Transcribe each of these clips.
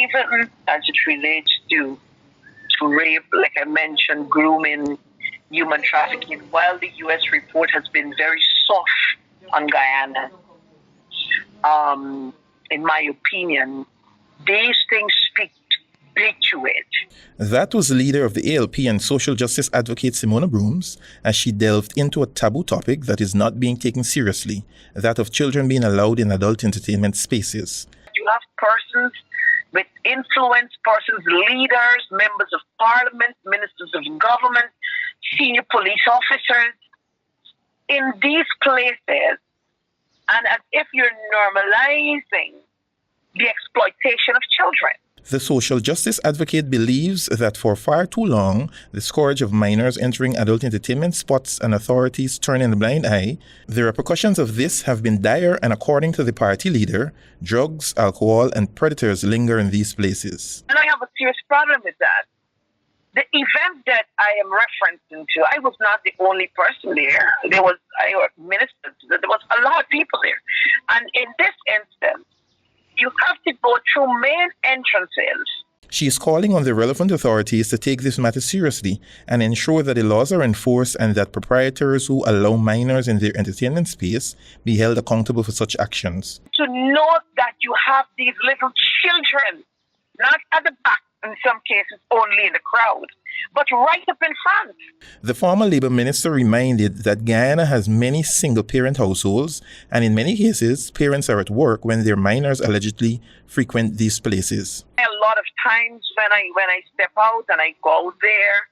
even as it relates to rape, like I mentioned, grooming, human trafficking, while the U.S. report has been very soft on Guyana, in my opinion, these things speak to it. That was the leader of the ALP and social justice advocate Simona Broomes as she delved into a taboo topic that is not being taken seriously, that of children being allowed in adult entertainment spaces. You have persons with influence, persons, leaders, members of parliament, ministers of government, senior police officers in these places, and as if you're normalizing the exploitation of children. The social justice advocate believes that for far too long, the scourge of minors entering adult entertainment spots and authorities turning a blind eye. The repercussions of this have been dire, and according to the party leader, drugs, alcohol, and predators linger in these places. And I have a serious problem with that. The event that I am referencing to, I was not the only person there. I was ministers. There was a lot of people there. And in this instance, you have to go through main entrances. She is calling on the relevant authorities to take this matter seriously and ensure that the laws are enforced and that proprietors who allow minors in their entertainment space be held accountable for such actions. To note that you have these little children, not at the back, in some cases only in the crowd, but right up in front. The former Labour Minister reminded that Guyana has many single-parent households, and in many cases, parents are at work when their minors allegedly frequent these places. A lot of times when I step out and I go out there,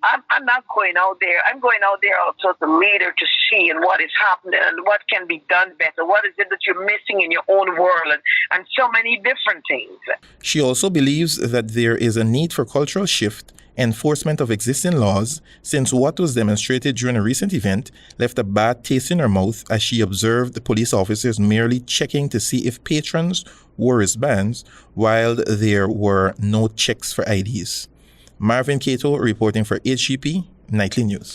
I'm not going out there. I'm going out there also as a leader to see and what is happening and what can be done better. What is it that you're missing in your own world and so many different things. She also believes that there is a need for cultural shift, enforcement of existing laws, since what was demonstrated during a recent event left a bad taste in her mouth as she observed the police officers merely checking to see if patrons wore wristbands while there were no checks for IDs. Marvin, Cato reporting for HGP Nightly News.